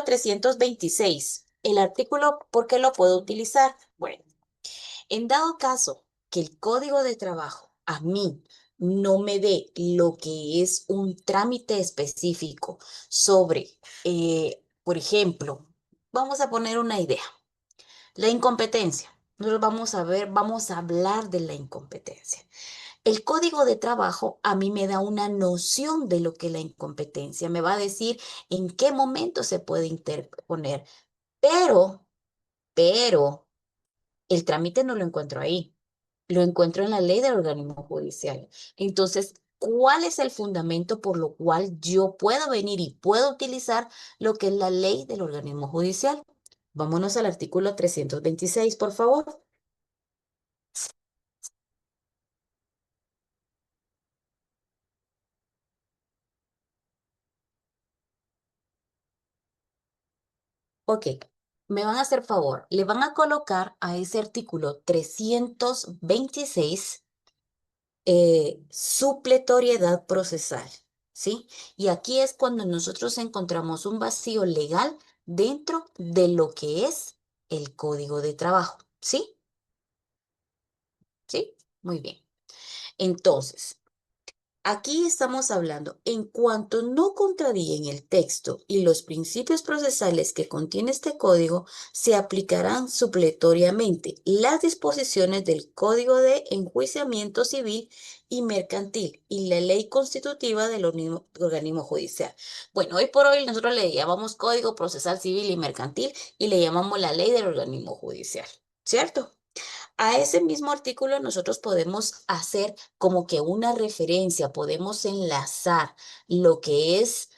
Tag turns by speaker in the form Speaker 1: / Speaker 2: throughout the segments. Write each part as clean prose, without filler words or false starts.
Speaker 1: 326. El artículo, ¿por qué lo puedo utilizar? Bueno, en dado caso que el código de trabajo a mí no me dé lo que es un trámite específico sobre, por ejemplo, vamos a poner una idea, la incompetencia. Nosotros vamos a ver, vamos a hablar de la incompetencia. El código de trabajo a mí me da una noción de lo que es la incompetencia, me va a decir en qué momento se puede interponer, pero, pero, el trámite no lo encuentro ahí, lo encuentro en la ley del organismo judicial. Entonces, ¿cuál es el fundamento por lo cual yo puedo venir y puedo utilizar lo que es la ley del organismo judicial? Vámonos al artículo 326, por favor. Ok, me van a hacer favor, le van a colocar a ese artículo 326 supletoriedad procesal, ¿sí? Y aquí es cuando nosotros encontramos un vacío legal dentro de lo que es el código de trabajo, ¿sí? ¿Sí? Muy bien. Entonces, aquí estamos hablando, en cuanto no contraríen el texto y los principios procesales que contiene este código, se aplicarán supletoriamente las disposiciones del Código de Enjuiciamiento Civil y Mercantil y la ley constitutiva del organismo judicial. Bueno, hoy por hoy nosotros le llamamos Código Procesal Civil y Mercantil y le llamamos la ley del organismo judicial, ¿cierto? A ese mismo artículo nosotros podemos hacer como que una referencia, podemos enlazar lo que es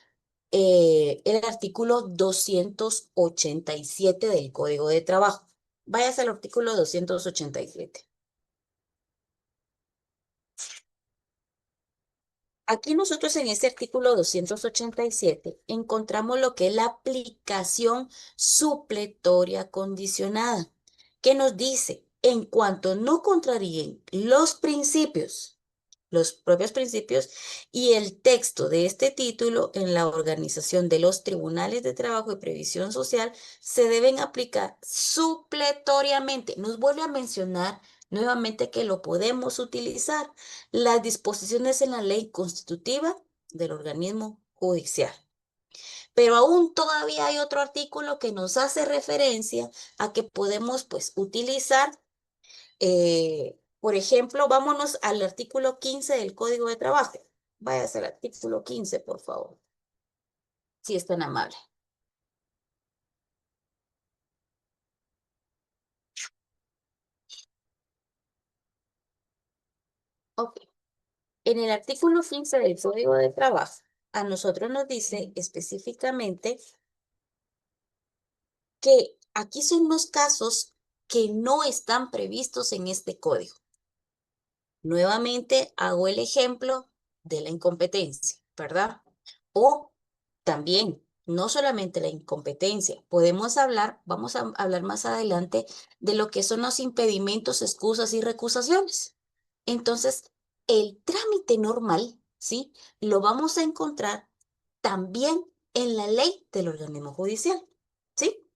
Speaker 1: el artículo 287 del Código de Trabajo. Váyase al artículo 287. Aquí nosotros en este artículo 287 encontramos lo que es la aplicación supletoria condicionada, que nos dice, en cuanto no contraríen los propios principios y el texto de este título en la organización de los tribunales de trabajo y previsión social, se deben aplicar supletoriamente. Nos vuelve a mencionar nuevamente que lo podemos utilizar las disposiciones en la ley constitutiva del organismo judicial. Pero aún todavía hay otro artículo que nos hace referencia a que podemos pues utilizar, por ejemplo, vámonos al artículo 15 del Código de Trabajo. Váyase al artículo 15, por favor, si es tan amable. Ok. En el artículo 15 del Código de Trabajo, a nosotros nos dice específicamente que aquí son los casos que no están previstos en este código. Nuevamente hago el ejemplo de la incompetencia, ¿verdad? O también, no solamente la incompetencia, podemos hablar, vamos a hablar más adelante de lo que son los impedimentos, excusas y recusaciones. Entonces, el trámite normal, ¿sí? Lo vamos a encontrar también en la ley del organismo judicial, ¿sí?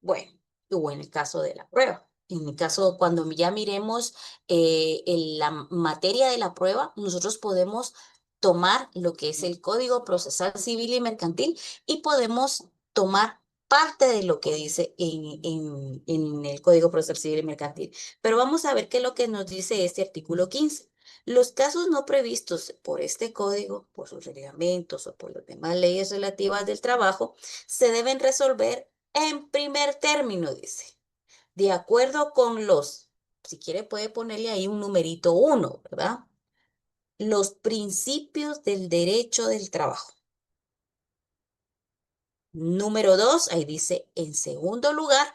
Speaker 1: Bueno, o en el caso de la prueba. En el caso, cuando ya miremos la materia de la prueba, nosotros podemos tomar lo que es el Código Procesal Civil y Mercantil y podemos tomar parte de lo que dice en el Código Procesal Civil y Mercantil. Pero vamos a ver qué es lo que nos dice este artículo 15. Los casos no previstos por este código, por sus reglamentos o por las demás leyes relativas del trabajo, se deben resolver en primer término, dice, de acuerdo con si quiere puede ponerle ahí un numerito uno, ¿verdad? Los principios del derecho del trabajo. Número dos, ahí dice, en segundo lugar,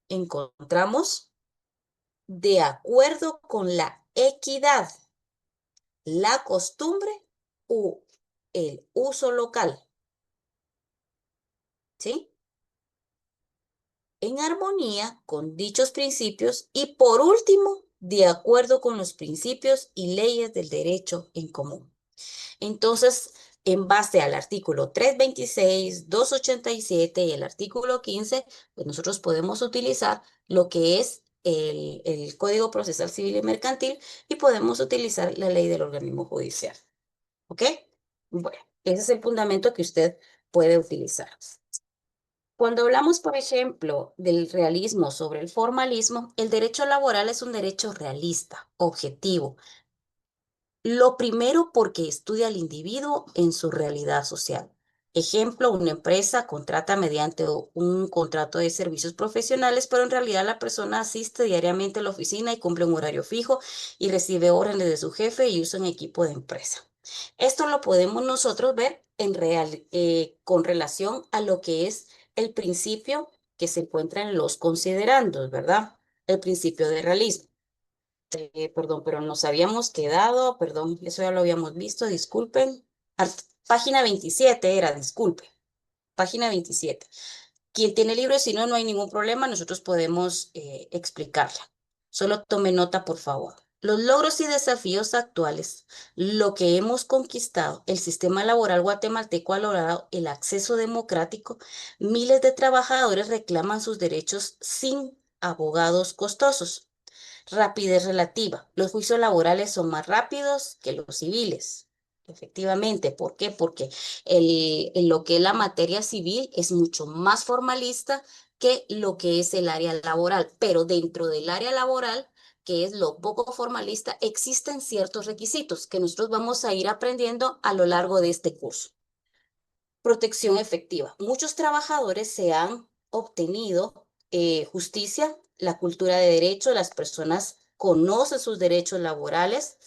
Speaker 1: encontramos de acuerdo con la equidad, la costumbre u el uso local, ¿sí? En armonía con dichos principios y por último, de acuerdo con los principios y leyes del derecho en común. Entonces, en base al artículo 326, 287 y el artículo 15, pues nosotros podemos utilizar lo que es el Código Procesal Civil y Mercantil y podemos utilizar la ley del organismo judicial. ¿Ok? Bueno, ese es el fundamento que usted puede utilizar. Cuando hablamos, por ejemplo, del realismo sobre el formalismo, el derecho laboral es un derecho realista, objetivo. Lo primero porque estudia al individuo en su realidad social. Ejemplo, una empresa contrata mediante un contrato de servicios profesionales, pero en realidad la persona asiste diariamente a la oficina y cumple un horario fijo y recibe órdenes de su jefe y usa un equipo de empresa. Esto lo podemos nosotros ver con relación a lo que es el principio que se encuentra en los considerandos, ¿verdad? El principio de realismo. Perdón, pero nos habíamos quedado, perdón, eso ya lo habíamos visto, disculpen. Página 27 era, disculpe, página 27. Quien tiene el libro, si no, no hay ningún problema, nosotros podemos explicarla. Solo tome nota, por favor. Los logros y desafíos actuales, lo que hemos conquistado, el sistema laboral guatemalteco ha logrado el acceso democrático, miles de trabajadores reclaman sus derechos sin abogados costosos. Rapidez relativa. Los juicios laborales son más rápidos que los civiles. Efectivamente, ¿por qué? Porque en lo que es la materia civil es mucho más formalista que lo que es el área laboral, pero dentro del área laboral, que es lo poco formalista, existen ciertos requisitos que nosotros vamos a ir aprendiendo a lo largo de este curso. Protección efectiva. Muchos trabajadores se han obtenido justicia, la cultura de derecho, las personas conocen sus derechos laborales.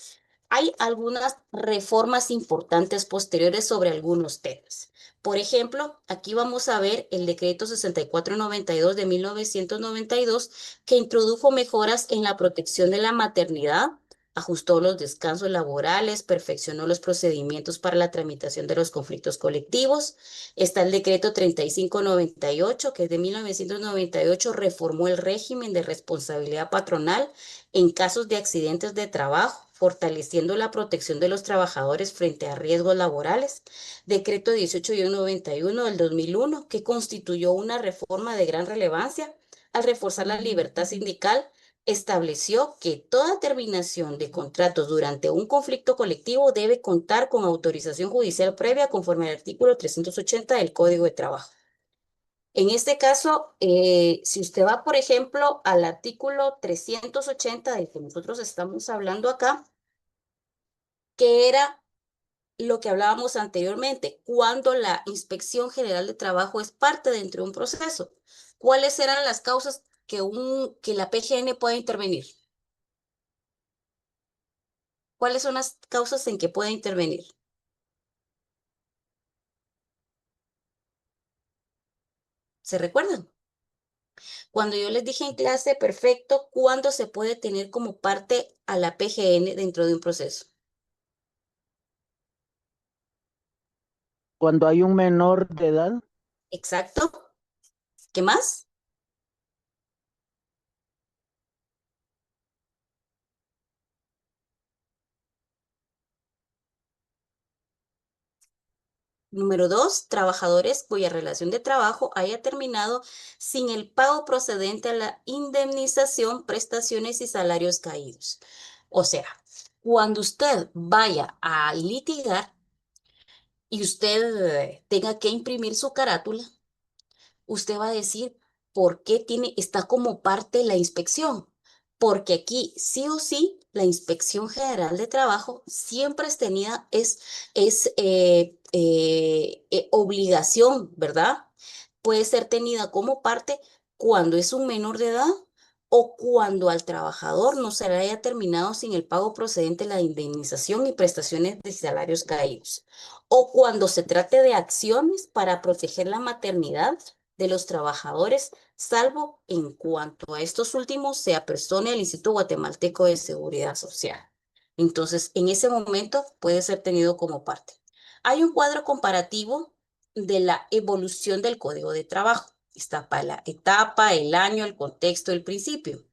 Speaker 1: Hay algunas reformas importantes posteriores sobre algunos temas. Por ejemplo, aquí vamos a ver el decreto 6492 de 1992 que introdujo mejoras en la protección de la maternidad, ajustó los descansos laborales, perfeccionó los procedimientos para la tramitación de los conflictos colectivos. Está el decreto 3598, que es de 1998, reformó el régimen de responsabilidad patronal en casos de accidentes de trabajo, fortaleciendo la protección de los trabajadores frente a riesgos laborales. Decreto 1891 del 2001, que constituyó una reforma de gran relevancia al reforzar la libertad sindical, estableció que toda terminación de contratos durante un conflicto colectivo debe contar con autorización judicial previa conforme al artículo 380 del Código de Trabajo. En este caso, si usted va, por ejemplo, al artículo 380 del que nosotros estamos hablando acá, que era lo que hablábamos anteriormente, cuando la Inspección General de Trabajo es parte dentro de un proceso, ¿cuáles eran las causas que la PGN puede intervenir? ¿Cuáles son las causas en que puede intervenir? ¿Se recuerdan? Cuando yo les dije en clase, perfecto, ¿cuándo se puede tener como parte a la PGN dentro de un proceso?
Speaker 2: Cuando hay un menor de edad,
Speaker 1: Exacto. ¿Qué más? Número dos, trabajadores cuya relación de trabajo haya terminado sin el pago procedente a la indemnización, prestaciones y salarios caídos. O sea, cuando usted vaya a litigar y usted tenga que imprimir su carátula, usted va a decir por qué está como parte la inspección. Porque aquí sí o sí la Inspección General de Trabajo siempre es obligación, ¿verdad? Puede ser tenida como parte cuando es un menor de edad o cuando al trabajador no se le haya terminado sin el pago procedente de la indemnización y prestaciones de salarios caídos, o cuando se trate de acciones para proteger la maternidad de los trabajadores, salvo en cuanto a estos últimos se apersone al Instituto Guatemalteco de Seguridad Social. Entonces, en ese momento puede ser tenido como parte. Hay un cuadro comparativo de la evolución del Código de Trabajo. Está para la etapa, el año, el contexto, el principio.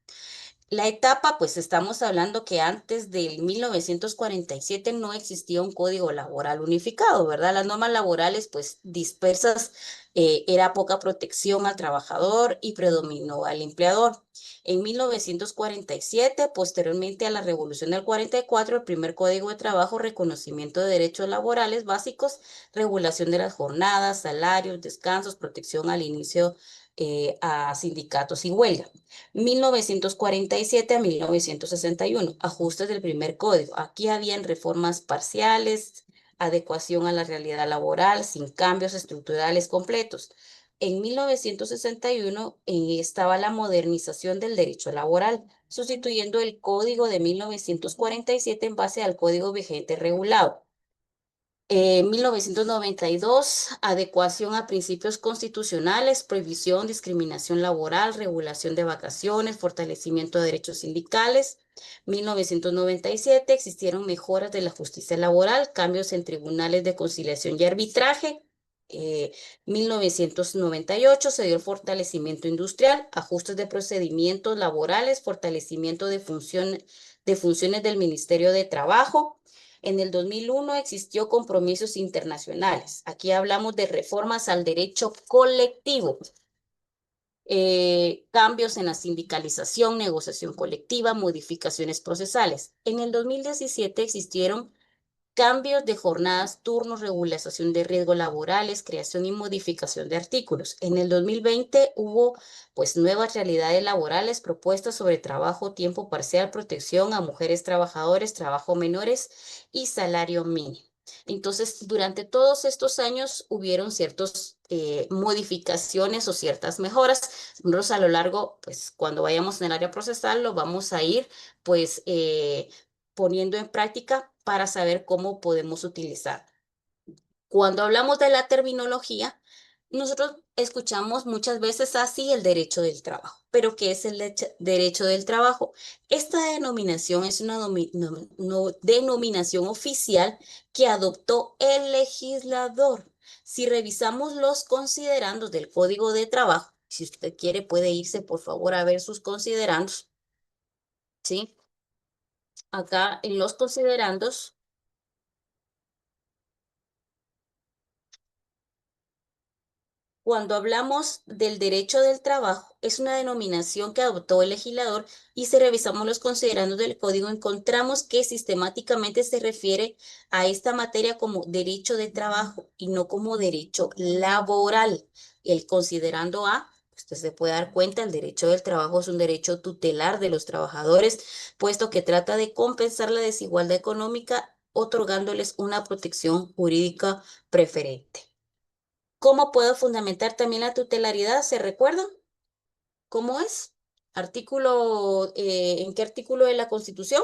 Speaker 1: La etapa, pues estamos hablando que antes del 1947 no existía un código laboral unificado, ¿verdad? Las normas laborales, pues dispersas, era poca protección al trabajador y predominó al empleador. En 1947, posteriormente a la Revolución del 44, el primer Código de Trabajo, reconocimiento de derechos laborales básicos, regulación de las jornadas, salarios, descansos, protección al inicio a sindicatos y huelga. 1947 a 1961, ajustes del primer código. Aquí habían reformas parciales, adecuación a la realidad laboral, sin cambios estructurales completos. En 1961 estaba la modernización del derecho laboral, sustituyendo el código de 1947 en base al código vigente regulado. 1992, adecuación a principios constitucionales, prohibición, discriminación laboral, regulación de vacaciones, fortalecimiento de derechos sindicales. 1997, existieron mejoras de la justicia laboral, cambios en tribunales de conciliación y arbitraje. Eh, 1998, se dio el fortalecimiento industrial, ajustes de procedimientos laborales, fortalecimiento de funciones del Ministerio de Trabajo. En el 2001 existió compromisos internacionales. Aquí hablamos de reformas al derecho colectivo, cambios en la sindicalización, negociación colectiva, modificaciones procesales. En el 2017 existieron cambios de jornadas, turnos, regulación de riesgos laborales, creación y modificación de artículos. En el 2020 hubo pues nuevas realidades laborales, propuestas sobre trabajo, tiempo parcial, protección a mujeres trabajadores, trabajo menores y salario mínimo. Entonces, durante todos estos años hubieron ciertas modificaciones o ciertas mejoras. Nosotros a lo largo, pues cuando vayamos en el área procesal, lo vamos a ir pues poniendo en práctica para saber cómo podemos utilizar. Cuando hablamos de la terminología, nosotros escuchamos muchas veces así el derecho del trabajo. ¿Pero qué es el derecho del trabajo? Esta denominación es una denominación oficial que adoptó el legislador. Si revisamos los considerandos del Código de Trabajo, si usted quiere puede irse por favor a ver sus considerandos, ¿sí? Acá en los considerandos, cuando hablamos del derecho del trabajo, es una denominación que adoptó el legislador y si revisamos los considerandos del código, encontramos que sistemáticamente se refiere a esta materia como derecho de trabajo y no como derecho laboral. El considerando A, usted se puede dar cuenta, el derecho del trabajo es un derecho tutelar de los trabajadores, puesto que trata de compensar la desigualdad económica, otorgándoles una protección jurídica preferente. ¿Cómo puedo fundamentar también la tutelaridad? ¿Se recuerdan? ¿Cómo es? Artículo, ¿en qué artículo de la Constitución?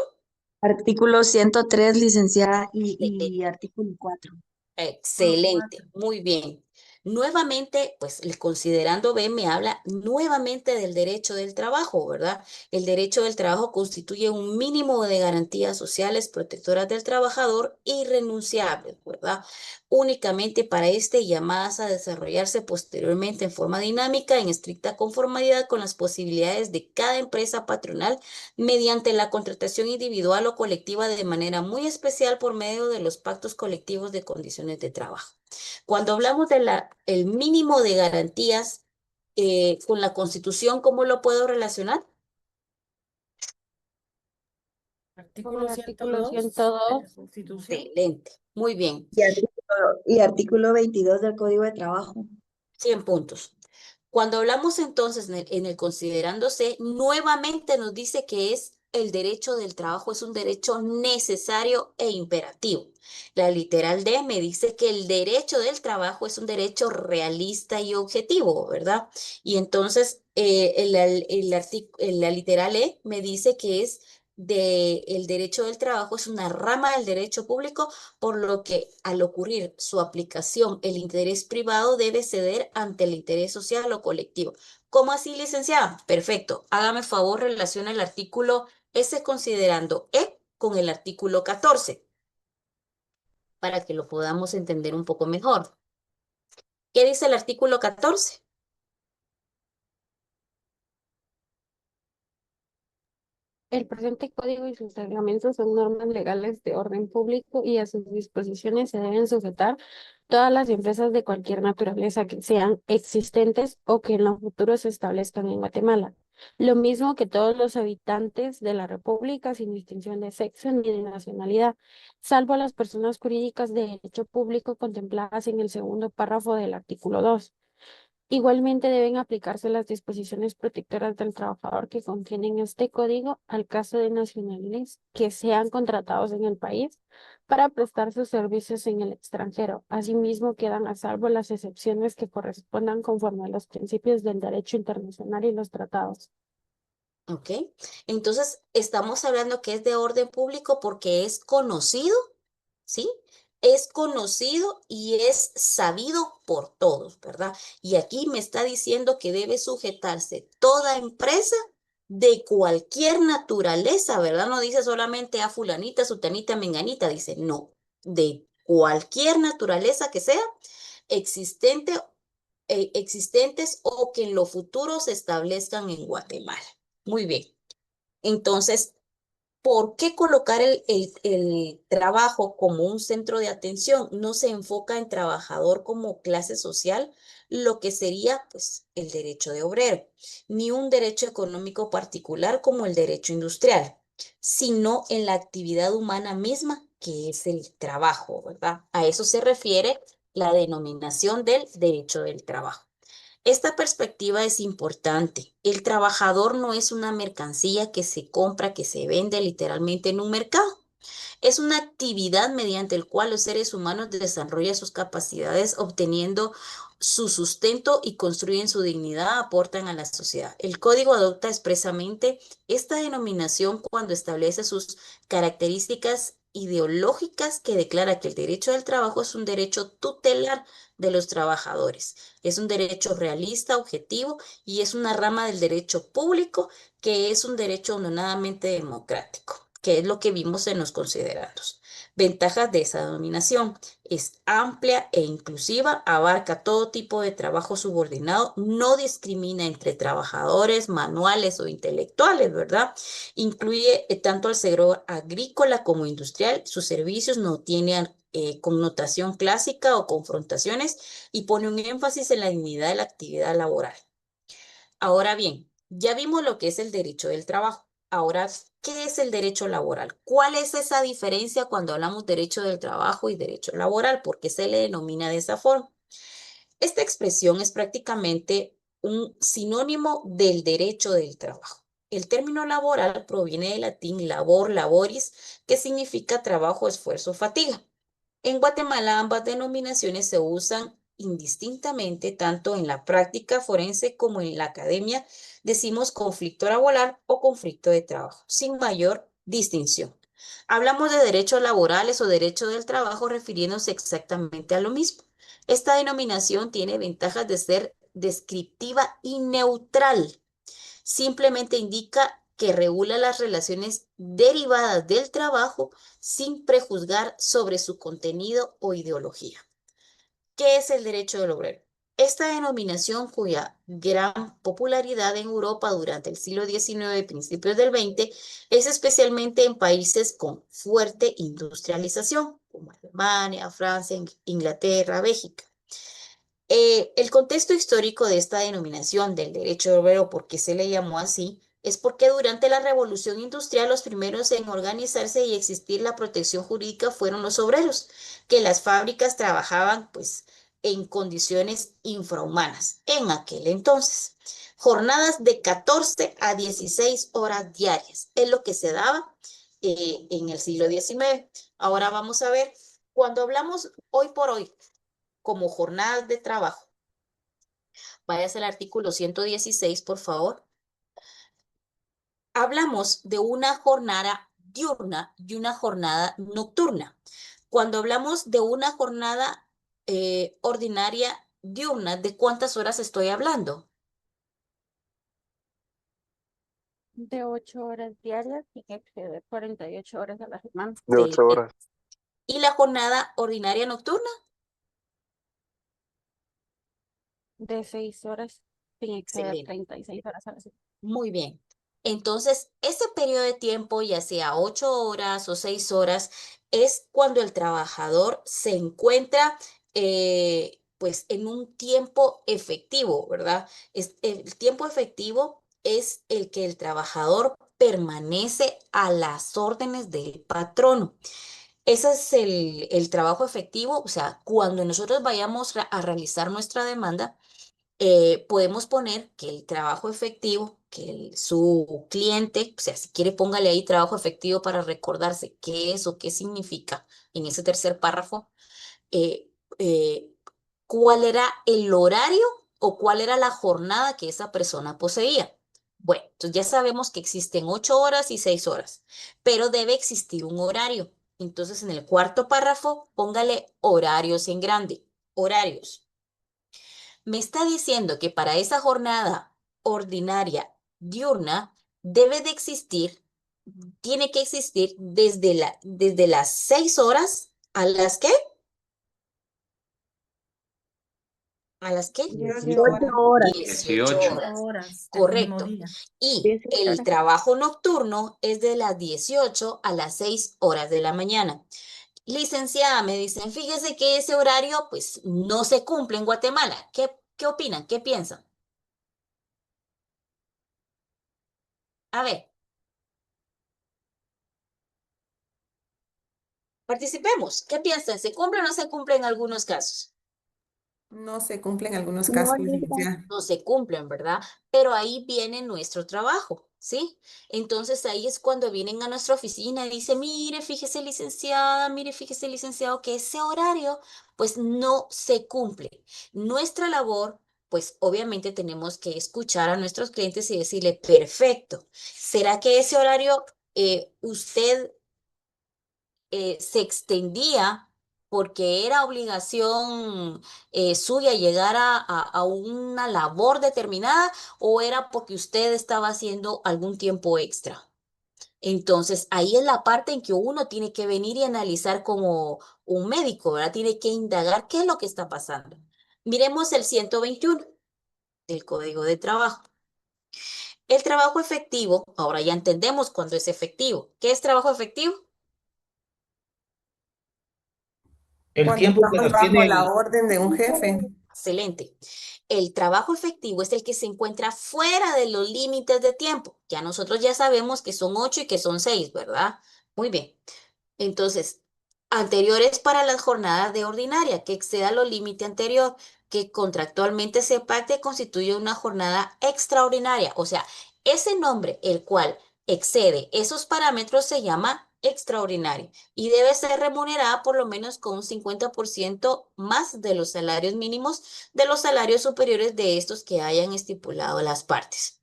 Speaker 3: Artículo 103, licenciada, y
Speaker 1: Excelente.
Speaker 3: artículo 4.
Speaker 1: Excelente, muy bien. Nuevamente, pues el considerando B me habla nuevamente del derecho del trabajo, ¿verdad? El derecho del trabajo constituye un mínimo de garantías sociales protectoras del trabajador irrenunciables, ¿verdad? Únicamente para este llamadas a desarrollarse posteriormente en forma dinámica, en estricta conformidad con las posibilidades de cada empresa patronal mediante la contratación individual o colectiva de manera muy especial por medio de los pactos colectivos de condiciones de trabajo. Cuando hablamos de el mínimo de garantías con la Constitución, ¿cómo lo puedo relacionar?
Speaker 3: Con
Speaker 4: Artículo
Speaker 3: el artículo
Speaker 4: 102 de
Speaker 3: 102
Speaker 4: la Constitución.
Speaker 1: Excelente, muy bien,
Speaker 3: y artículo 22 del Código de Trabajo.
Speaker 1: 100 puntos. Cuando hablamos entonces en el considerando C, nuevamente nos dice que es el derecho del trabajo, es un derecho necesario e imperativo. La literal D me dice que el derecho del trabajo es un derecho realista y objetivo, ¿verdad? Y entonces la literal E me dice que es el derecho del trabajo es una rama del derecho público por lo que al ocurrir su aplicación, el interés privado debe ceder ante el interés social o colectivo. ¿Cómo así, licenciada? Perfecto. Hágame favor, relaciona el artículo S considerando E con el artículo 14 para que lo podamos entender un poco mejor. ¿Qué dice el artículo 14?
Speaker 4: El presente código y sus reglamentos son normas legales de orden público y a sus disposiciones se deben sujetar todas las empresas de cualquier naturaleza que sean existentes o que en lo futuro se establezcan en Guatemala. Lo mismo que todos los habitantes de la República sin distinción de sexo ni de nacionalidad, salvo las personas jurídicas de derecho público contempladas en el segundo párrafo del artículo 2. Igualmente deben aplicarse las disposiciones protectoras del trabajador que contienen este código al caso de nacionales que sean contratados en el país para prestar sus servicios en el extranjero. Asimismo, quedan a salvo las excepciones que correspondan conforme a los principios del derecho internacional y los tratados.
Speaker 1: ¿Ok? Entonces, estamos hablando que es de orden público porque es conocido, ¿sí? Es conocido y es sabido por todos, ¿verdad? Y aquí me está diciendo que debe sujetarse toda empresa de cualquier naturaleza, ¿verdad? No dice solamente a fulanita, sutanita, menganita, dice no, de cualquier naturaleza que sea existente, existentes o que en lo futuro se establezcan en Guatemala. Muy bien. Entonces, ¿por qué colocar el trabajo como un centro de atención? No se enfoca en trabajador como clase social, lo que sería pues el derecho de obrero, ni un derecho económico particular como el derecho industrial, sino en la actividad humana misma, que es el trabajo, ¿verdad? A eso se refiere la denominación del derecho del trabajo. Esta perspectiva es importante. El trabajador no es una mercancía que se compra, que se vende literalmente en un mercado. Es una actividad mediante el cual los seres humanos desarrollan sus capacidades, obteniendo su sustento y construyen su dignidad, aportan a la sociedad. El código adopta expresamente esta denominación cuando establece sus características ideológicas que declara que el derecho del trabajo es un derecho tutelar de los trabajadores. Es un derecho realista, objetivo y es una rama del derecho público que es un derecho abonadamente democrático, que es lo que vimos en los considerandos. Ventajas de esa denominación. Es amplia e inclusiva, abarca todo tipo de trabajo subordinado, no discrimina entre trabajadores manuales o intelectuales, ¿verdad? Incluye tanto al sector agrícola como industrial. Sus servicios no tienen connotación clásica o confrontaciones y pone un énfasis en la dignidad de la actividad laboral. Ahora bien, ya vimos lo que es el derecho del trabajo. Ahora, ¿qué es el derecho laboral? ¿Cuál es esa diferencia cuando hablamos derecho del trabajo y derecho laboral? ¿Por qué se le denomina de esa forma? Esta expresión es prácticamente un sinónimo del derecho del trabajo. El término laboral proviene del latín labor, laboris, que significa trabajo, esfuerzo, fatiga. En Guatemala ambas denominaciones se usan indistintamente tanto en la práctica forense como en la academia. Decimos conflicto laboral o conflicto de trabajo, sin mayor distinción. Hablamos de derechos laborales o derecho del trabajo refiriéndose exactamente a lo mismo. Esta denominación tiene ventajas de ser descriptiva y neutral. Simplemente indica que regula las relaciones derivadas del trabajo sin prejuzgar sobre su contenido o ideología. ¿Qué es el derecho del obrero? Esta denominación, cuya gran popularidad en Europa durante el siglo XIX y principios del XX, es especialmente en países con fuerte industrialización, como Alemania, Francia, Inglaterra, Bélgica. El contexto histórico de esta denominación del derecho obrero, ¿por qué se le llamó así? Es porque durante la Revolución Industrial los primeros en organizarse y existir la protección jurídica fueron los obreros, que las fábricas trabajaban pues en condiciones infrahumanas en aquel entonces. Jornadas de 14 a 16 horas diarias es lo que se daba en el siglo XIX. Ahora vamos a ver, cuando hablamos hoy por hoy como jornadas de trabajo. Váyase al artículo 116, por favor. Hablamos de una jornada diurna y una jornada nocturna. Cuando hablamos de una jornada ordinaria diurna, ¿de cuántas horas estoy hablando?
Speaker 4: De 8 horas diarias y exceder 48 horas a la semana.
Speaker 5: De 8 horas.
Speaker 1: ¿Y la jornada ordinaria nocturna?
Speaker 4: De 6 horas sin exceder
Speaker 1: Excelente.
Speaker 4: 36 horas a la semana.
Speaker 1: Muy bien. Entonces, ese periodo de tiempo, ya sea 8 horas o 6 horas, es cuando el trabajador se encuentra pues en un tiempo efectivo, ¿verdad? El tiempo efectivo es el que el trabajador permanece a las órdenes del patrono. Ese es el trabajo efectivo, o sea, cuando nosotros vayamos a realizar nuestra demanda, podemos poner que el trabajo efectivo, que su cliente, o sea, si quiere póngale ahí trabajo efectivo para recordarse qué es o qué significa en ese tercer párrafo, eh, eh, cuál era el horario o cuál era la jornada que esa persona poseía. Bueno, entonces ya sabemos que existen 8 horas y 6 horas, pero debe existir un horario. Entonces, en el cuarto párrafo, póngale horarios en grande. Horarios. Me está diciendo que para esa jornada ordinaria diurna debe de existir, tiene que existir desde las 6 horas a las ¿qué? ¿A las qué?
Speaker 3: 18
Speaker 2: 18
Speaker 3: horas.
Speaker 2: horas.
Speaker 1: 18
Speaker 5: 18.
Speaker 1: horas.
Speaker 6: horas del mismo
Speaker 1: Correcto.
Speaker 6: día.
Speaker 1: Y
Speaker 4: 18
Speaker 1: el
Speaker 4: horas.
Speaker 1: trabajo nocturno es de las 18 a las 6 horas de la mañana. Licenciada, me dicen, fíjese que ese horario pues no se cumple en Guatemala. ¿Qué opinan? ¿Qué piensan? A ver, participemos. ¿Qué piensan? ¿Se cumple o no se cumple en algunos casos?
Speaker 5: No se cumple en algunos
Speaker 4: No,
Speaker 5: casos,
Speaker 4: licenciada.
Speaker 5: licenciada.
Speaker 1: No se cumplen, ¿verdad? Pero ahí viene nuestro trabajo, ¿sí? Entonces ahí es cuando vienen a nuestra oficina y dicen, mire, fíjese licenciada, mire, fíjese licenciado, que ese horario pues no se cumple. Nuestra labor, pues obviamente tenemos que escuchar a nuestros clientes y decirle, perfecto, ¿será que ese horario usted se extendía porque era obligación suya llegar a una labor determinada o era porque usted estaba haciendo algún tiempo extra? Entonces, ahí es la parte en que uno tiene que venir y analizar como un médico, ¿verdad? Tiene que indagar qué es lo que está pasando. Miremos el 121 del Código de Trabajo. El trabajo efectivo, ahora ya entendemos cuándo es efectivo. ¿Qué es trabajo efectivo?
Speaker 5: El
Speaker 6: Cuando
Speaker 5: tiempo que
Speaker 6: estamos
Speaker 5: nos
Speaker 6: bajo
Speaker 5: tiene
Speaker 6: la orden de un jefe.
Speaker 1: Excelente. El trabajo efectivo es el que se encuentra fuera de los límites de tiempo. Ya nosotros ya sabemos que son 8 y que son 6, ¿verdad? Muy bien. Entonces, anteriores para las jornadas de ordinaria, que exceda los límites anterior, que contractualmente se pacte constituye una jornada extraordinaria. O sea, ese nombre, el cual excede esos parámetros, se llama extraordinario y debe ser remunerada por lo menos con un 50% más de los salarios mínimos de los salarios superiores de estos que hayan estipulado las partes.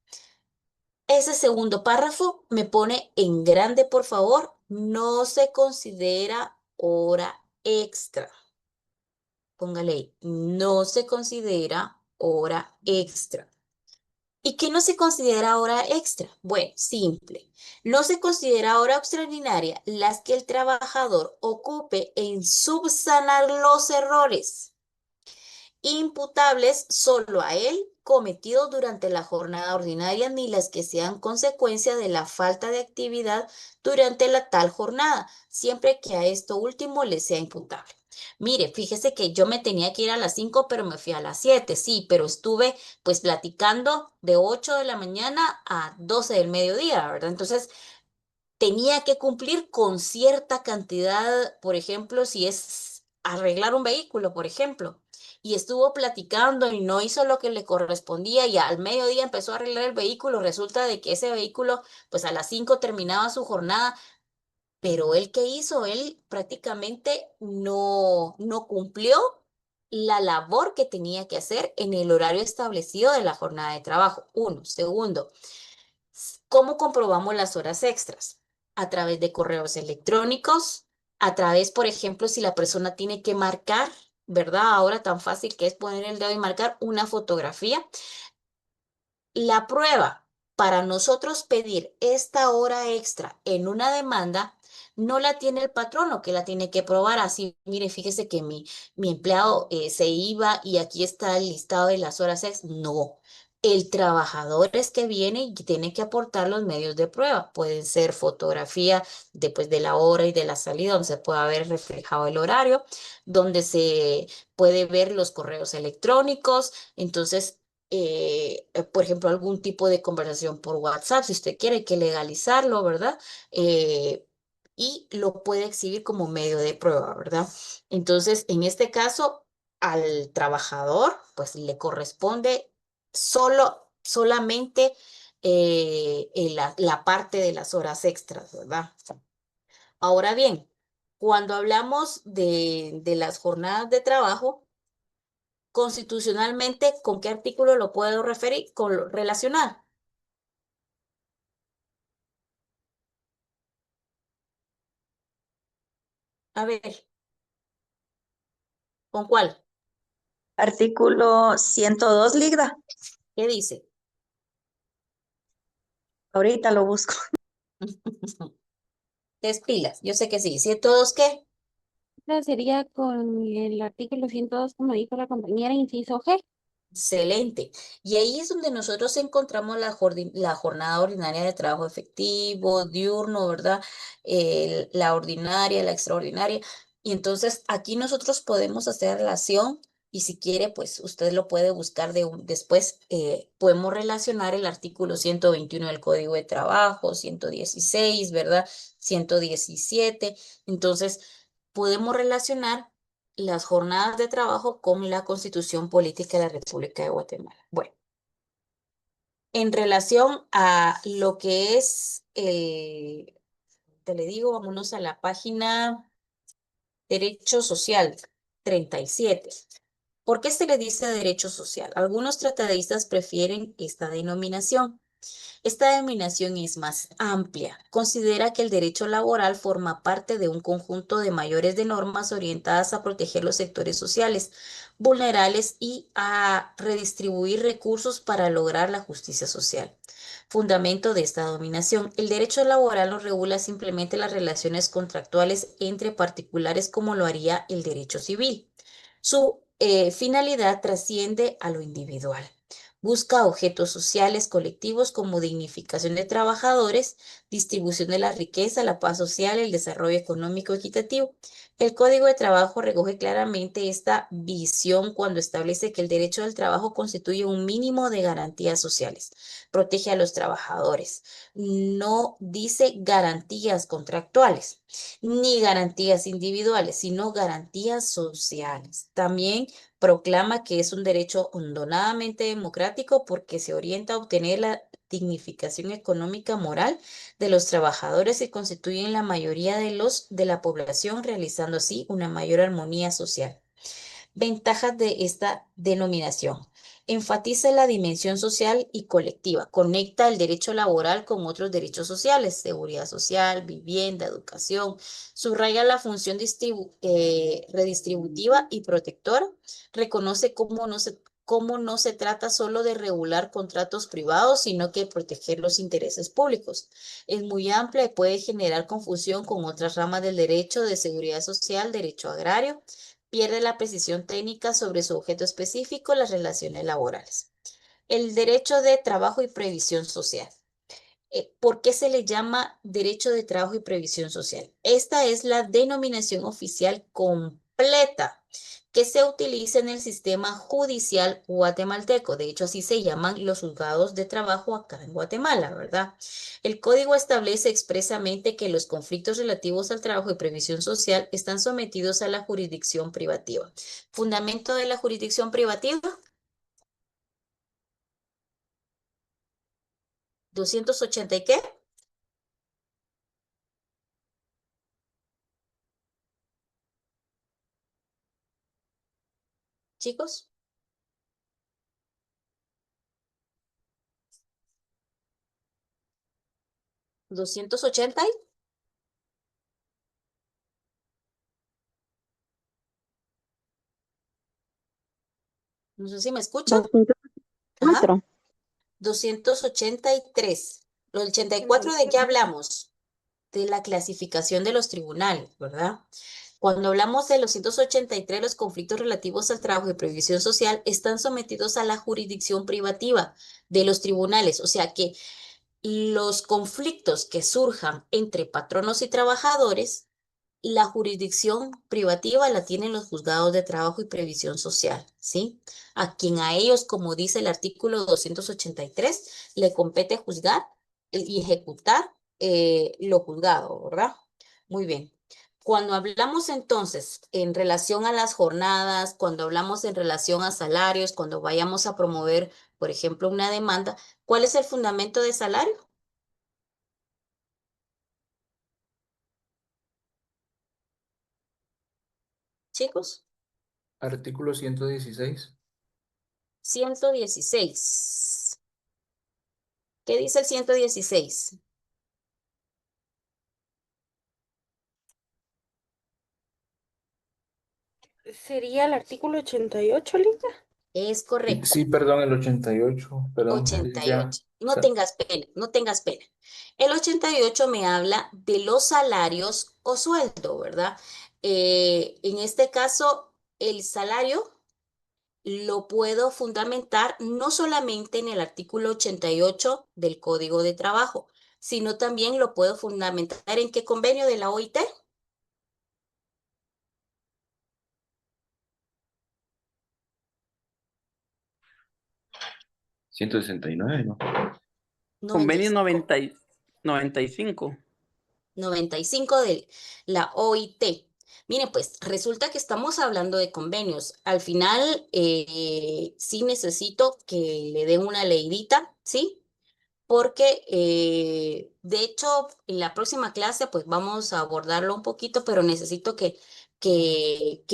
Speaker 1: Ese segundo párrafo me pone en grande, por favor. No se considera hora extra. Póngale ahí. No se considera hora extra. ¿Y qué no se considera hora extra? Bueno, simple. No se considera hora extraordinaria las que el trabajador ocupe en subsanar los errores imputables solo a él cometidos durante la jornada ordinaria ni las que sean consecuencia de la falta de actividad durante la tal jornada, siempre que a esto último le sea imputable. Mire, fíjese que yo me tenía que ir a las 5, pero me fui a las 7, sí, pero estuve pues platicando de 8 de la mañana a 12 del mediodía, ¿verdad? Entonces, tenía que cumplir con cierta cantidad, por ejemplo, si es arreglar un vehículo, por ejemplo, y estuvo platicando y no hizo lo que le correspondía y al mediodía empezó a arreglar el vehículo, resulta de que ese vehículo, pues a las 5 terminaba su jornada, pero él qué hizo, él prácticamente no cumplió la labor que tenía que hacer en el horario establecido de la jornada de trabajo. Uno. Segundo, ¿cómo comprobamos las horas extras? A través de correos electrónicos, a través, por ejemplo, si la persona tiene que marcar, ¿verdad? Ahora tan fácil que es poner el dedo y marcar una fotografía. La prueba para nosotros pedir esta hora extra en una demanda no la tiene el patrono, que la tiene que probar así. Mire, fíjese que mi empleado se iba y aquí está el listado de las horas extras. No. El trabajador es que viene y tiene que aportar los medios de prueba. Pueden ser fotografía después de la hora y de la salida, donde se pueda ver reflejado el horario, donde se puede ver los correos electrónicos. Entonces, por ejemplo, algún tipo de conversación por WhatsApp, si usted quiere, hay que legalizarlo, ¿verdad? Y lo puede exhibir como medio de prueba, ¿verdad? Entonces, en este caso, al trabajador, pues le corresponde solamente en la parte de las horas extras, ¿verdad? Ahora bien, cuando hablamos de las jornadas de trabajo, constitucionalmente, ¿con qué artículo lo puedo referir, relacionar? A ver, ¿con cuál?
Speaker 3: Artículo 102, Ligda.
Speaker 1: ¿Qué dice?
Speaker 3: Ahorita lo busco.
Speaker 1: Pilas, yo sé que sí. ¿Sí todos qué?
Speaker 4: Esta sería con el artículo 102, como dijo la compañera, inciso G.
Speaker 1: Excelente. Y ahí es donde nosotros encontramos la jornada ordinaria de trabajo efectivo, diurno, ¿verdad? La ordinaria, la extraordinaria. Y entonces aquí nosotros podemos hacer relación y si quiere, pues usted lo puede buscar después. Podemos relacionar el artículo 121 del Código de Trabajo, 116, ¿verdad? 117. Entonces, podemos relacionar las jornadas de trabajo con la Constitución Política de la República de Guatemala. Bueno, en relación a lo que es te le digo, vámonos a la página Derecho Social 37. ¿Por qué se le dice derecho social? Algunos tratadistas prefieren esta denominación. Esta denominación es más amplia. Considera que el derecho laboral forma parte de un conjunto de mayores de normas orientadas a proteger los sectores sociales vulnerables y a redistribuir recursos para lograr la justicia social. Fundamento de esta dominación. El derecho laboral no regula simplemente las relaciones contractuales entre particulares como lo haría el derecho civil. Su finalidad trasciende a lo individual. Busca objetos sociales colectivos como dignificación de trabajadores, distribución de la riqueza, la paz social, el desarrollo económico equitativo. El Código de Trabajo recoge claramente esta visión cuando establece que el derecho al trabajo constituye un mínimo de garantías sociales, protege a los trabajadores, no dice garantías contractuales ni garantías individuales, sino garantías sociales. También proclama que es un derecho hondonadamente democrático porque se orienta a obtener la dignificación económica moral de los trabajadores que constituyen la mayoría de la población, realizando así una mayor armonía social. Ventajas de esta denominación. Enfatiza la dimensión social y colectiva. Conecta el derecho laboral con otros derechos sociales, seguridad social, vivienda, educación. Subraya la función redistributiva y protectora. Reconoce cómo no se trata solo de regular contratos privados, sino que proteger los intereses públicos. Es muy amplia y puede generar confusión con otras ramas del derecho de seguridad social, derecho agrario. Pierde la precisión técnica sobre su objeto específico, las relaciones laborales. El derecho de trabajo y previsión social. ¿Por qué se le llama derecho de trabajo y previsión social? Esta es la denominación oficial completa que se utiliza en el sistema judicial guatemalteco. De hecho, así se llaman los juzgados de trabajo acá en Guatemala, ¿verdad? El código establece expresamente que los conflictos relativos al trabajo y previsión social están sometidos a la jurisdicción privativa. Fundamento de la jurisdicción privativa, 280 y qué, chicos, 280 y, no sé si me escuchan.
Speaker 4: 204.
Speaker 1: Ajá. 283. Los 84, ¿de qué hablamos? De la clasificación de los tribunales, ¿verdad? Cuando hablamos de los 183, los conflictos relativos al trabajo y previsión social están sometidos a la jurisdicción privativa de los tribunales. O sea que los conflictos que surjan entre patronos y trabajadores, la jurisdicción privativa la tienen los juzgados de trabajo y previsión social, ¿sí? A ellos, como dice el artículo 283, le compete juzgar y ejecutar lo juzgado, ¿verdad? Muy bien. Cuando hablamos entonces en relación a las jornadas, cuando hablamos en relación a salarios, cuando vayamos a promover, por ejemplo, una demanda, ¿cuál es el fundamento de salario, chicos?
Speaker 7: Artículo 116.
Speaker 1: 116. ¿Qué dice el 116?
Speaker 4: ¿Sería el artículo 88, Linda?
Speaker 1: Es correcto.
Speaker 7: Sí, perdón, el 88. Perdón, licenciada.
Speaker 1: 88. No tengas pena, no tengas pena. El 88 me habla de los salarios o sueldo, ¿verdad? En este caso, el salario lo puedo fundamentar no solamente en el artículo 88 del Código de Trabajo, sino también lo puedo fundamentar en qué convenio de la OIT.
Speaker 8: 169, ¿no?
Speaker 9: Convenio
Speaker 1: 95.
Speaker 9: 95.
Speaker 1: 95 de la OIT. Miren, pues resulta que estamos hablando de convenios. Al final, sí necesito que le den una leidita, ¿sí? Porque de hecho en la próxima clase pues vamos a abordarlo un poquito, pero necesito que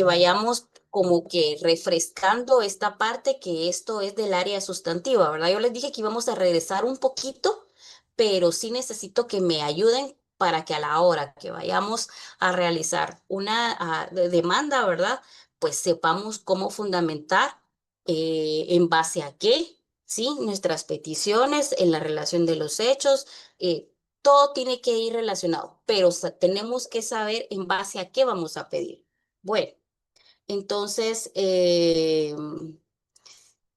Speaker 1: vayamos como que refrescando esta parte que esto es del área sustantiva, ¿verdad? Yo les dije que íbamos a regresar un poquito, pero sí necesito que me ayuden para que a la hora que vayamos a realizar una demanda, ¿verdad? Pues sepamos cómo fundamentar en base a qué. ¿Sí? Nuestras peticiones en la relación de los hechos, todo tiene que ir relacionado, pero tenemos que saber en base a qué vamos a pedir. Bueno, entonces,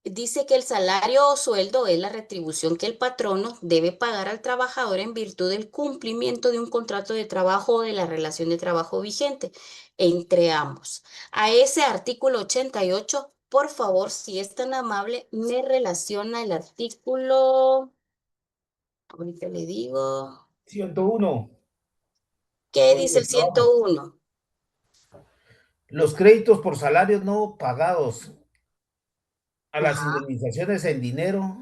Speaker 1: dice que el salario o sueldo es la retribución que el patrono debe pagar al trabajador en virtud del cumplimiento de un contrato de trabajo o de la relación de trabajo vigente entre ambos. A ese artículo 88, por favor, si es tan amable, me relaciona el artículo, ahorita le digo,
Speaker 10: 101.
Speaker 1: ¿qué
Speaker 10: Código
Speaker 1: dice
Speaker 10: de
Speaker 1: el
Speaker 10: Trabajo.
Speaker 1: 101?
Speaker 10: Los créditos por salarios no pagados, a las
Speaker 1: Ajá.
Speaker 10: indemnizaciones en dinero,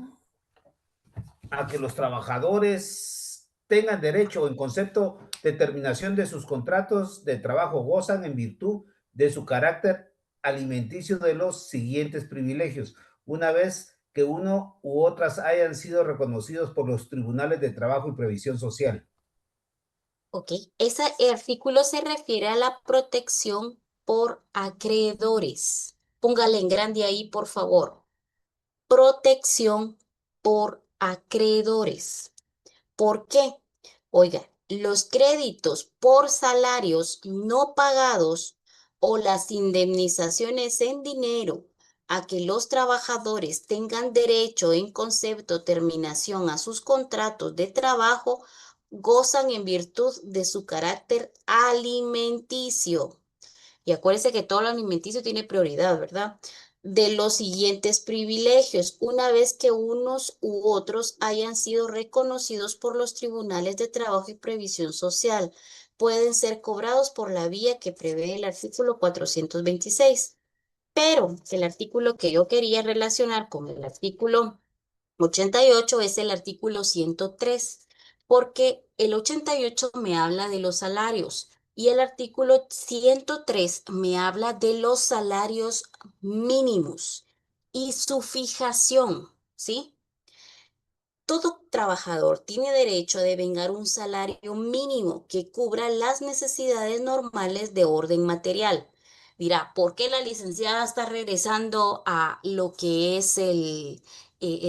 Speaker 10: a que los trabajadores tengan derecho en concepto de terminación de sus contratos de trabajo gozan en virtud de su carácter alimenticio de los siguientes privilegios, una vez que uno u otras hayan sido reconocidos por los tribunales de trabajo y previsión social.
Speaker 1: Ok, ese artículo se refiere a la protección por acreedores. Póngale en grande ahí, por favor. Protección por acreedores. ¿Por qué? Oiga, los créditos por salarios no pagados o las indemnizaciones en dinero a que los trabajadores tengan derecho en concepto terminación a sus contratos de trabajo gozan en virtud de su carácter alimenticio. Y acuérdense que todo lo alimenticio tiene prioridad, ¿verdad? De los siguientes privilegios, una vez que unos u otros hayan sido reconocidos por los tribunales de trabajo y previsión social, pueden ser cobrados por la vía que prevé el artículo 426. Pero el artículo que yo quería relacionar con el artículo 88 es el artículo 103, porque el 88 me habla de los salarios y el artículo 103 me habla de los salarios mínimos y su fijación, ¿sí? Todo trabajador tiene derecho a devengar un salario mínimo que cubra las necesidades normales de orden material. Dirá, ¿por qué la licenciada está regresando a lo que es el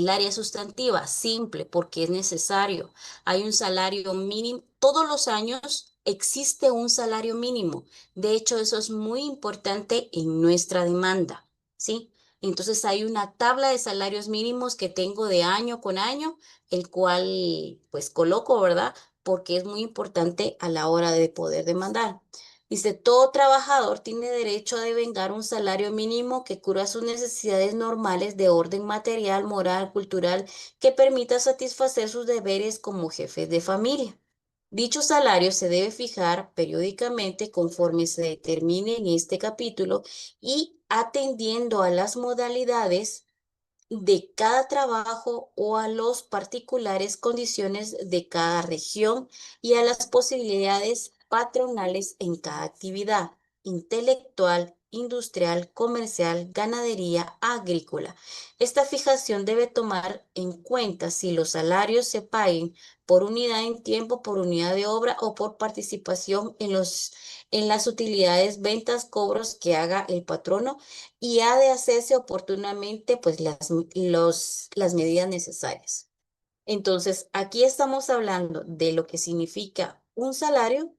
Speaker 1: área sustantiva? Simple, porque es necesario. Hay un salario mínimo. Todos los años existe un salario mínimo. De hecho, eso es muy importante en nuestra demanda, ¿sí? Entonces hay una tabla de salarios mínimos que tengo de año con año, el cual pues coloco, ¿verdad? Porque es muy importante a la hora de poder demandar. Dice, todo trabajador tiene derecho a devengar un salario mínimo que cubra sus necesidades normales de orden material, moral, cultural, que permita satisfacer sus deberes como jefes de familia. Dicho salario se debe fijar periódicamente conforme se determine en este capítulo y atendiendo a las modalidades de cada trabajo o a los particulares condiciones de cada región y a las posibilidades patronales en cada actividad intelectual, industrial, comercial, ganadería, agrícola. Esta fijación debe tomar en cuenta si los salarios se paguen por unidad en tiempo, por unidad de obra o por participación en las utilidades, ventas, cobros que haga el patrono y ha de hacerse oportunamente pues las medidas necesarias. Entonces, aquí estamos hablando de lo que significa un salario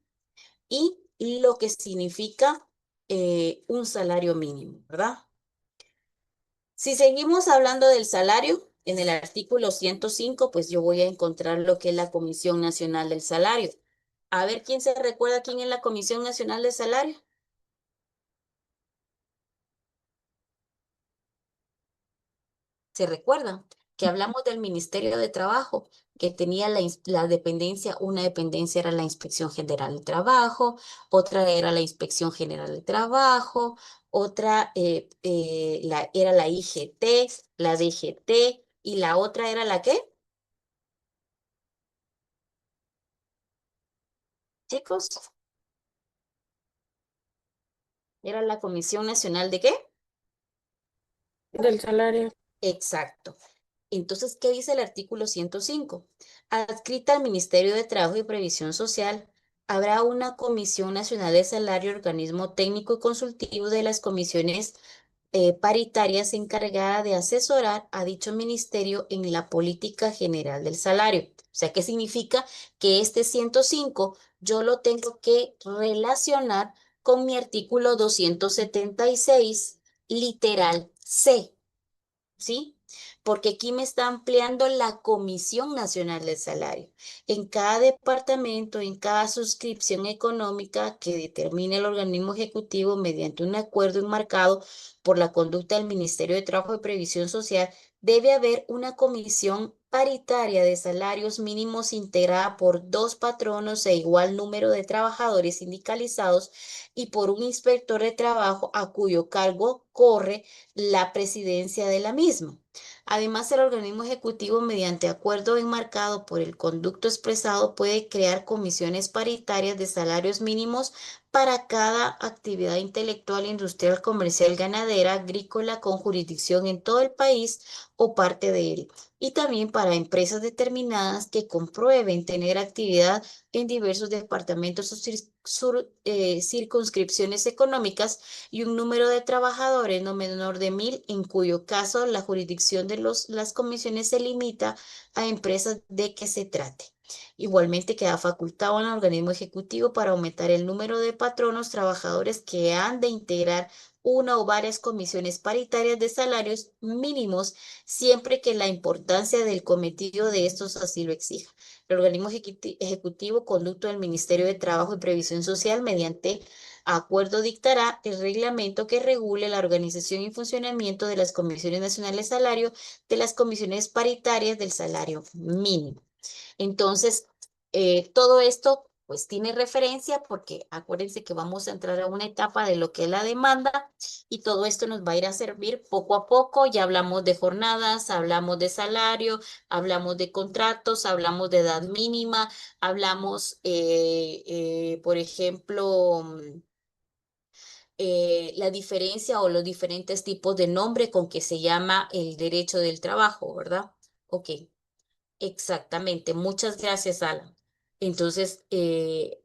Speaker 1: y lo que significa un salario mínimo, ¿verdad? Si seguimos hablando del salario, en el artículo 105, pues yo voy a encontrar lo que es la Comisión Nacional del Salario. A ver, ¿quién se recuerda quién es la Comisión Nacional del Salario? ¿Se recuerdan? Que hablamos del Ministerio de Trabajo, que tenía la dependencia, una dependencia era la Inspección General del Trabajo, otra era la Inspección General del Trabajo, otra era la IGT, la DGT, y la otra era la ¿qué? Chicos, era la Comisión Nacional de ¿qué?
Speaker 4: Del salario.
Speaker 1: Exacto. Entonces, ¿qué dice el artículo 105? Adscrita al Ministerio de Trabajo y Previsión Social, habrá una Comisión Nacional de Salario, organismo técnico y consultivo de las comisiones paritarias encargada de asesorar a dicho ministerio en la política general del salario. O sea, ¿qué significa? Que este 105 yo lo tengo que relacionar con mi artículo 276, literal C. ¿Sí? Porque aquí me está ampliando la Comisión Nacional del Salario. En cada departamento, en cada suscripción económica que determine el organismo ejecutivo mediante un acuerdo enmarcado por la conducta del Ministerio de Trabajo y Previsión Social, debe haber una comisión paritaria de salarios mínimos integrada por dos patronos e igual número de trabajadores sindicalizados y por un inspector de trabajo a cuyo cargo corre la presidencia de la misma. Además, el organismo ejecutivo, mediante acuerdo enmarcado por el conducto expresado, puede crear comisiones paritarias de salarios mínimos para cada actividad intelectual, industrial, comercial, ganadera, agrícola, con jurisdicción en todo el país o parte de él. Y también para empresas determinadas que comprueben tener actividad en diversos departamentos o circunscripciones económicas y un número de trabajadores no menor de 1,000, en cuyo caso la jurisdicción de las comisiones se limita a empresas de que se trate. Igualmente queda facultado al organismo ejecutivo para aumentar el número de patronos trabajadores que han de integrar una o varias comisiones paritarias de salarios mínimos, siempre que la importancia del cometido de estos así lo exija. El organismo ejecutivo, conducto del Ministerio de Trabajo y Previsión Social, mediante acuerdo dictará el reglamento que regule la organización y funcionamiento de las comisiones nacionales de salario, de las comisiones paritarias del salario mínimo. Entonces, todo esto pues tiene referencia porque acuérdense que vamos a entrar a una etapa de lo que es la demanda y todo esto nos va a ir a servir poco a poco. Ya hablamos de jornadas, hablamos de salario, hablamos de contratos, hablamos de edad mínima, hablamos, por ejemplo, la diferencia o los diferentes tipos de nombre con que se llama el derecho del trabajo, ¿verdad? Ok. Exactamente, muchas gracias, Alan. Entonces,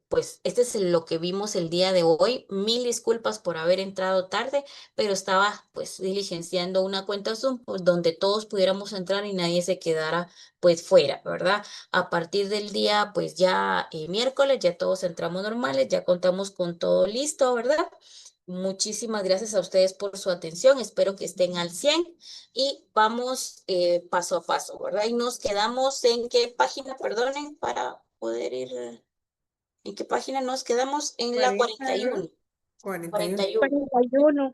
Speaker 1: pues pues este es lo que vimos el día de hoy. Mil disculpas por haber entrado tarde, pero estaba pues diligenciando una cuenta Zoom pues, donde todos pudiéramos entrar y nadie se quedara pues fuera, ¿verdad? A partir del día pues ya miércoles ya todos entramos normales, ya contamos con todo listo, ¿verdad? Muchísimas gracias a ustedes por su atención. Espero que estén al 100 y vamos paso a paso, ¿verdad? Y nos quedamos en qué página, perdonen, para poder ir. ¿En qué página nos quedamos? En la 41.
Speaker 5: 41.
Speaker 1: 41.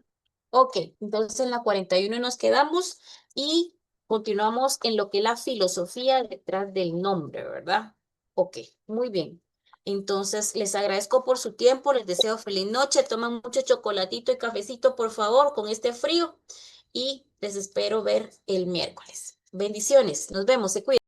Speaker 1: Ok, entonces en la 41 nos quedamos y continuamos en lo que es la filosofía detrás del nombre, ¿verdad? Ok, muy bien. Entonces, les agradezco por su tiempo, les deseo feliz noche, tomen mucho chocolatito y cafecito, por favor, con este frío y les espero ver el miércoles. Bendiciones, nos vemos, se cuidan.